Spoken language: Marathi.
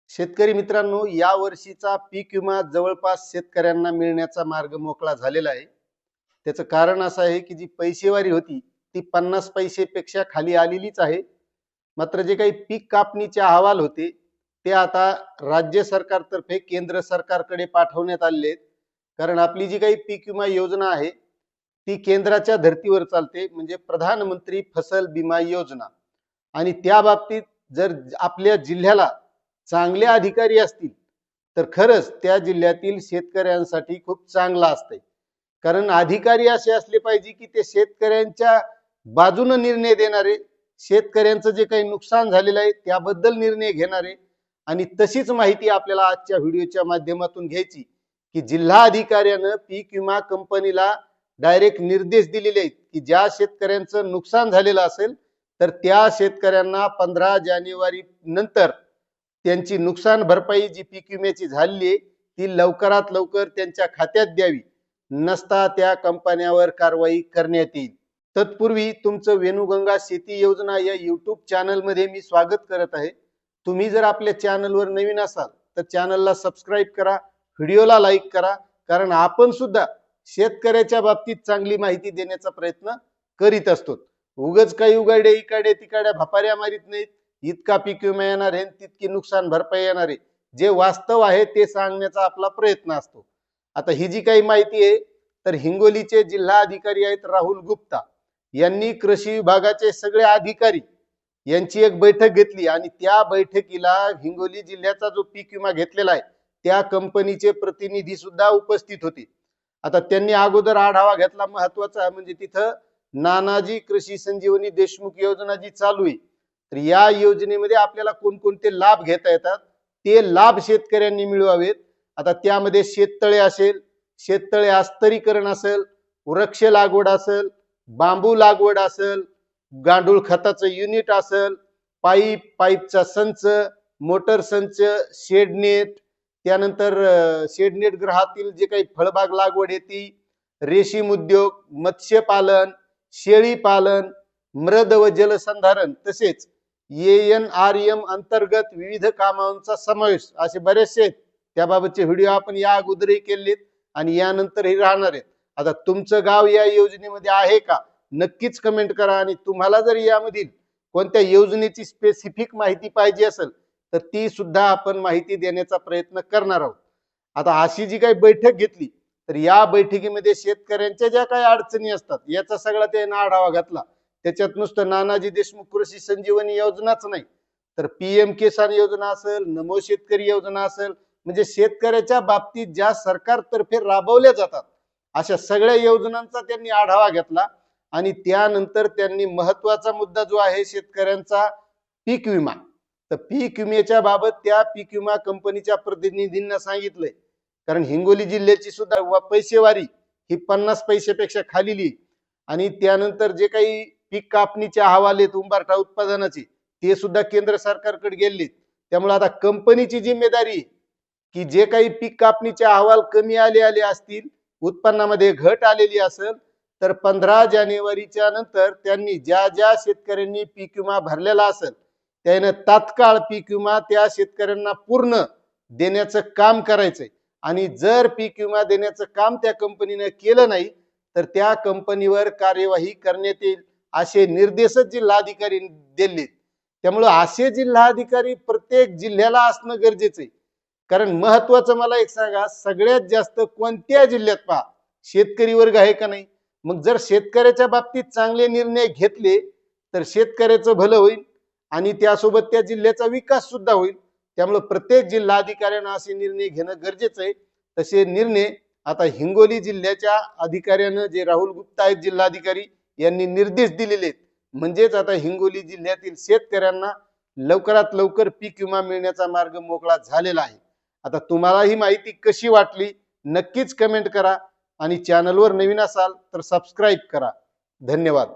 शेतकरी मित्रांनो, या वर्षीचा पीक विमा जवळपास शेतकऱ्यांना मिळण्याचा मार्ग मोकळा झालेला आहे. त्याचं कारण असं आहे की जी पैसेवारी होती ती 50 पैसेपेक्षा खाली आलेलीच आहे. मात्र जे काही पीक कापणीचे अहवाल होते ते आता राज्य सरकारतर्फे केंद्र सरकारकडे पाठवण्यात आलेले आहेत. कारण आपली जी काही पीक विमा योजना आहे ती केंद्राच्या धर्तीवर चालते, म्हणजे प्रधानमंत्री फसल विमा योजना. आणि त्या बाबतीत जर आपल्या जिल्ह्याला चांगले अधिकारी असतील तर खरंच त्या जिल्ह्यातील शेतकऱ्यांसाठी खूप चांगला असते. कारण अधिकारी असे असले पाहिजे की ते शेतकऱ्यांच्या बाजूने निर्णय देणारे, शेतकऱ्यांचं जे काही नुकसान झालेलं आहे त्याबद्दल निर्णय घेणारे. आणि तशीच माहिती आपल्याला आजच्या व्हिडिओच्या माध्यमातून घ्यायची की जिल्हा अधिकाऱ्यानं पीक विमा कंपनीला डायरेक्ट निर्देश दिलेले आहेत की ज्या शेतकऱ्यांचं नुकसान झालेलं असेल तर त्या शेतकऱ्यांना 15 जानेवारी नंतर त्यांची नुकसान भरपाई जी पीक विम्याची झाली आहे ती लवकरात लवकर त्यांच्या खात्यात द्यावी, नसता त्या कंपन्यावर कारवाई करण्यात येईल. तत्पूर्वी तुमचं वेणुगंगा शेती योजना या यूट्यूब चॅनलमध्ये मी स्वागत करत आहे. तुम्ही जर आपल्या चॅनलवर नवीन असाल तर चॅनलला सबस्क्राईब करा, व्हिडिओला लाईक करा. कारण आपण सुद्धा शेतकऱ्याच्या बाबतीत चांगली माहिती देण्याचा प्रयत्न करीत असतो. उगच काही उघडे इकडे तिकडे भपाऱ्या मारित नाहीत. इतका पीक विमा येणार आहे, तितकी नुकसान भरपाई येणार आहे, जे वास्तव आहे ते सांगण्याचा आपला प्रयत्न असतो. आता ही जी काही माहिती आहे तर हिंगोलीचे जिल्हा अधिकारी आहेत राहुल गुप्ता यांनी कृषी विभागाचे सगळे अधिकारी यांची एक बैठक घेतली आणि त्या बैठकीला हिंगोली जिल्ह्याचा जो पीक विमा घेतलेला आहे त्या कंपनीचे प्रतिनिधी सुद्धा उपस्थित होते. आता त्यांनी अगोदर आढावा घेतला. महत्वाचा म्हणजे तिथं नानाजी कृषी संजीवनी देशमुख योजना जी चालू आहे तर या योजनेमध्ये आपल्याला कोणकोणते लाभ घेता येतात ते लाभ शेतकऱ्यांनी मिळवावेत. आता त्यामध्ये शेततळे असेल, शेततळे अस्तरीकरण असेल, वृक्ष लागवड असेल, बांबू लागवड असेल, गांडूळ खताचं युनिट असेल, पाईपचा संच, मोटर संच, शेडनेट, त्यानंतर शेडनेट ग्रहातील जे काही फळबाग लागवड येते, रेशीम उद्योग, मत्स्यपालन, शेळी पालन, मृद व जलसंधारण, तसेच ANRM अंतर्गत विविध कामांचा समावेश असे बरेचसे आहेत. त्याबाबतचे व्हिडिओ आपण या अगोदरही केलेत आणि यानंतरही राहणार आहेत. आता तुमचं गाव या योजनेमध्ये आहे का नक्कीच कमेंट करा. आणि तुम्हाला जर यामधील कोणत्या योजनेची स्पेसिफिक माहिती पाहिजे असेल तर ती सुद्धा आपण माहिती देण्याचा प्रयत्न करणार आहोत. आता अशी जी काही बैठक घेतली तर या बैठकीमध्ये शेतकऱ्यांच्या ज्या काही अडचणी असतात याचा सगळा त्यांनी आढावा घेतला. त्याच्यात नुसतं नानाजी देशमुख कृषी संजीवनी योजनाच नाही तर PM किसान योजना असेल, नमो शेतकरी योजना असेल, म्हणजे शेतकऱ्याच्या बाबतीत ज्या सरकारतर्फे राबवल्या जातात अशा सगळ्या योजनांचा त्यांनी आढावा घेतला. आणि त्यानंतर त्यांनी महत्वाचा मुद्दा जो आहे शेतकऱ्यांचा पीक विमा, तर पीक विम्याच्या बाबत त्या पीक विमा कंपनीच्या प्रतिनिधींना सांगितलंय. कारण हिंगोली जिल्ह्याची सुद्धा पैसेवारी ही 50 पैसेपेक्षा खालीली. आणि त्यानंतर जे काही पीक कापणीचे अहवाल आहेत उंबरठा उत्पादनाचे ते सुद्धा केंद्र सरकारकडे गेले. त्यामुळे आता कंपनीची जिम्मेदारी की जे काही पीक कापणीचे अहवाल कमी आले असतील, उत्पन्नामध्ये घट आलेली असेल तर 15 जानेवारीच्या नंतर त्यांनी ज्या ज्या शेतकऱ्यांनी पीक विमा भरलेला असेल त्याने तात्काळ पीक विमा त्या शेतकऱ्यांना पूर्ण देण्याचं काम करायचंय. आणि जर पीक विमा देण्याचं काम त्या कंपनीने केलं नाही तर त्या कंपनीवर कार्यवाही करण्यात येईल असे निर्देशच जिल्हाधिकारी दिले. त्यामुळे असे जिल्हाधिकारी प्रत्येक जिल्ह्याला असणं गरजेचं आहे. कारण महत्वाचं मला एक सांगा, सगळ्यात जास्त कोणत्या जिल्ह्यात पहा शेतकरी वर्ग आहे का नाही. मग जर शेतकऱ्याच्या बाबतीत चांगले निर्णय घेतले तर शेतकऱ्याचं भलं होईल आणि त्यासोबत त्या जिल्ह्याचा विकास सुद्धा होईल. त्यामुळे प्रत्येक जिल्हाधिकाऱ्यांना असे निर्णय घेणं गरजेचं आहे. तसे निर्णय आता हिंगोली जिल्ह्याच्या अधिकाऱ्यानं जे राहुल गुप्ता आहेत जिल्हाधिकारी यांनी निर्देश दिलेले आहेत. म्हणजेच आता हिंगोली जिल्ह्यातील शेतकऱ्यांना लवकरात लवकर पीक विमा मिळण्याचा मार्ग मोकळा झालेला आहे. आता तुम्हाला ही माहिती कशी वाटली नक्कीच कमेंट करा आणि चॅनलवर नवीन असाल तर सबस्क्राईब करा. धन्यवाद.